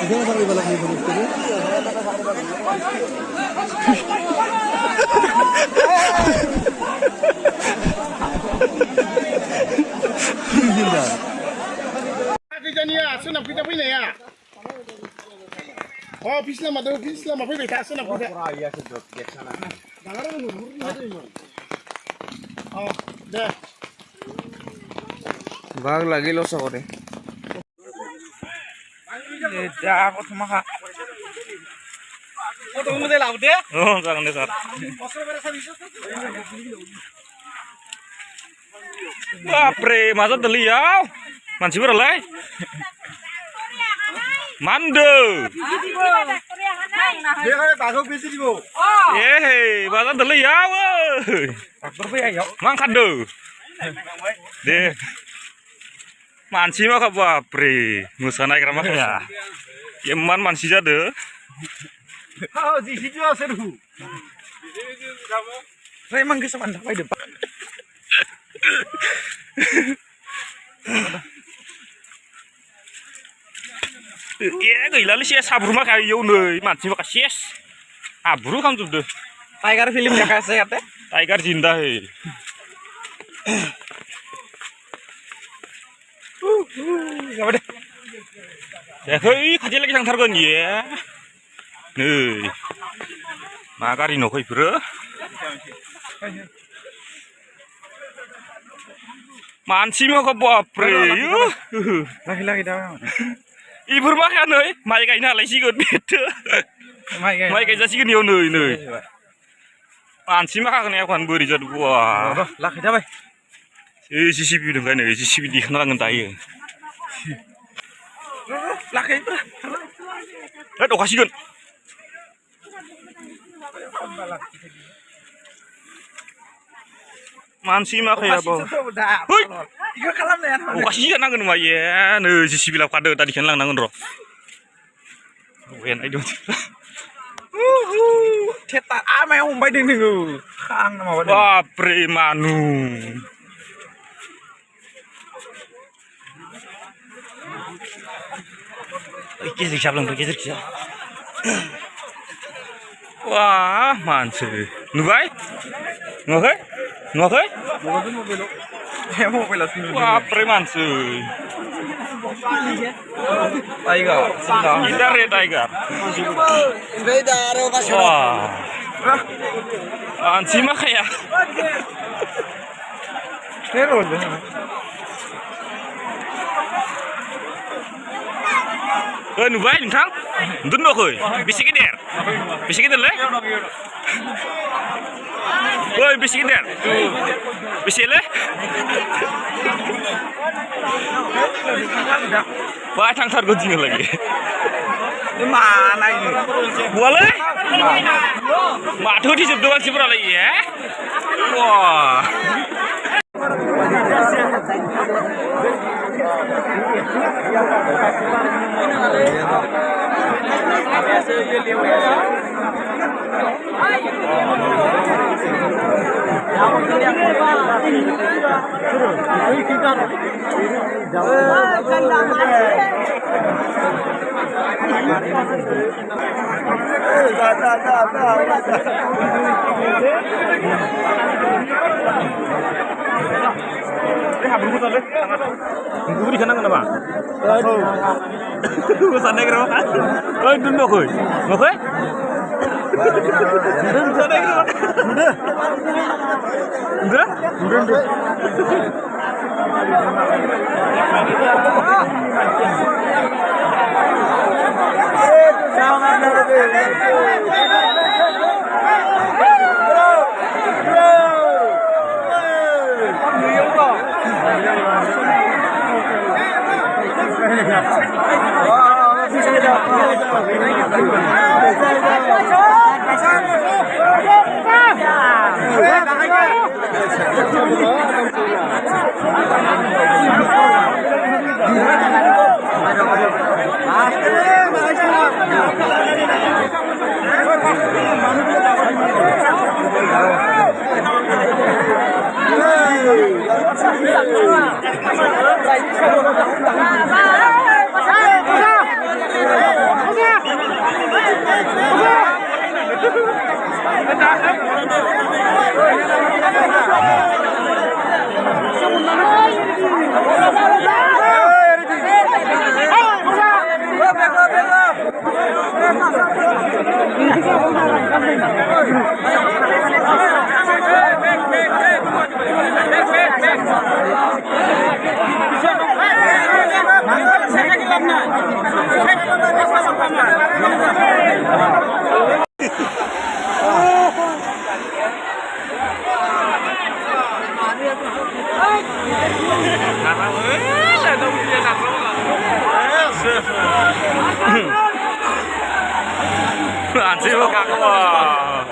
এখানে থাকলে বেলা নিয়ে বলতে হবে Kejadian asal nak kita punya ya. Oh, pislah mah pergi tak asal nak kita. Iya sedot biasa lah. Oh, dah. Bag lagi lo sore. Ya aku cuma kak. Oh, tunggu deh laut ya. Oh, jangan deh sar. Bapre, masa deliau. Manci berlai. Mando. Dia kan bagong bisi di bu. Eh, masa deliau. Faktor apa ya yuk? Mang kado. Deh. Manci mah kak bapre. Musana ikrama ya. Yeman manci jade. Oh, di situ seru. Saya emang kisah anda apa depan. Ya, gila lu sih sabur mah kayak yaudah, manci mah kasih abru kamu tuh deh. Tiger film ya kasih kata? Tiger Jinda he. Gak ada. Ya, hei, kaji lagi sang targon ya. Nih, makari no koi bro. Manci mah kok bapre, yuk. Lagi dah. Ibur makan nih, mai kain halai sih gue beda. Mai kain sih gue nih. Manci mah kan ya kan beri jadi gua. Lagi dah bay. Sisi bidu kan nih, sisi bidu kenal ngentai. Lagi bro. Oh kasih gun. Manci mah kayak apa? Hui. Tiga kalam ya. Oh kasih kan nangen mah ya, nih sisi bilang kado tadi kan lang nangen roh. Wen ayo. Cetak ama yang umpai ding nih. Kang nama apa? Wah premanu. Iki siap lang pergi siap. Wah manci. Nubai? Ngoke? Ya mau belok sini. Wah premanci. Tiger. Kita re tiger. Beda ro pas. Wah. Manci mah kayak. Hero. Nubai nintang, dun koi, bisikin der, le, koi bisikin der, bisik le, wah tang tar gue lagi, Mana ini? boleh, madu di situ lagi berapa ya, wah. Gue di sana kenapa? Gue sana kenapa? Oh, dulu koi, oke? Sana kenapa? Udah? Anjir lo kakak wah.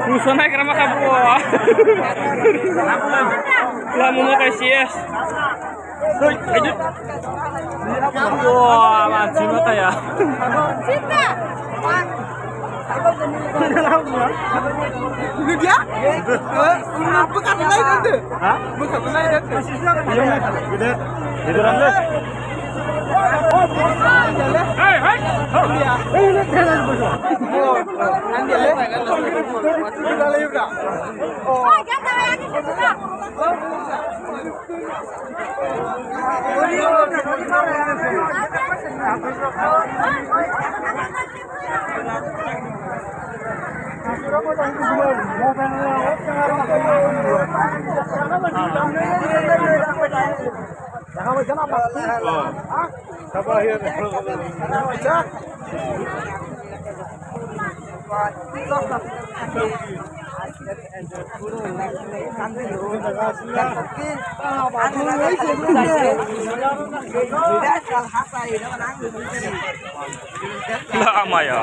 Musuh naik ramah kamu. Lah mau makan sies. Wah, mancing mata ya. Cinta. Ini dia? Bukan lain itu. Hah? Bukan lain itu. Iya, gede. Itu randa. Hei, hei. Dia. Ini jangan bosok. Oh, nanti ya. Udah lihat dah. Oh, jangan yang itu sudah. Lama ya.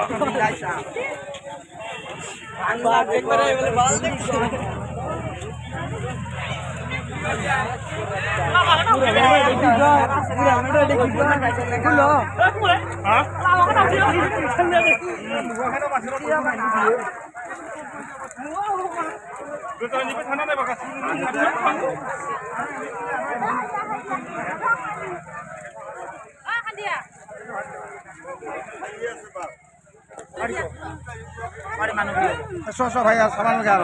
Sosok ভাইয়া সামান গেল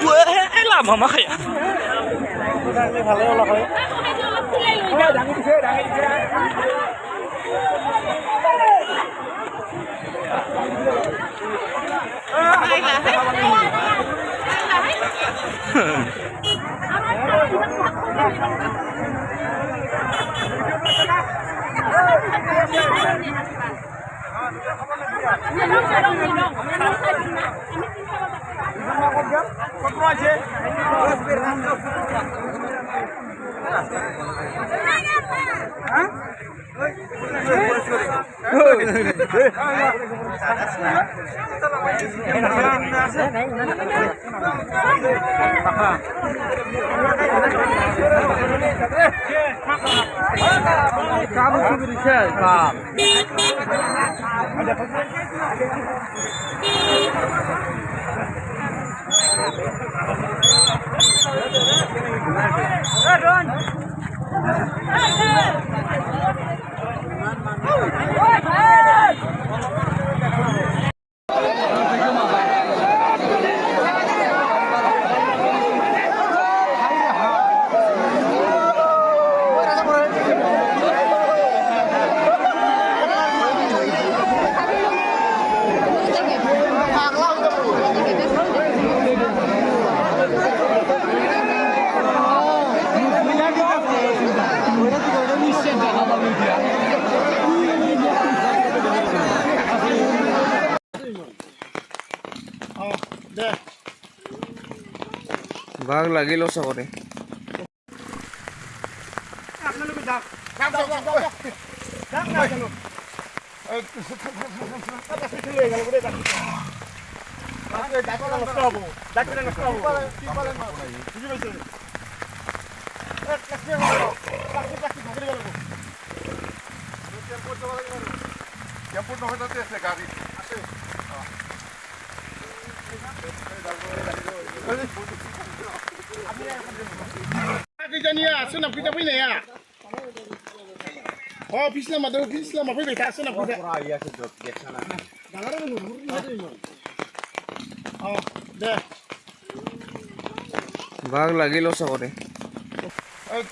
Wah, lama mah ya. ভাগ লাগিল চবতে Sunap kita punya ya. Oh, pislah madu, pislah mau pergi tak sunap kita. Oh, dah. ভাগ লাগিল চবতে Apa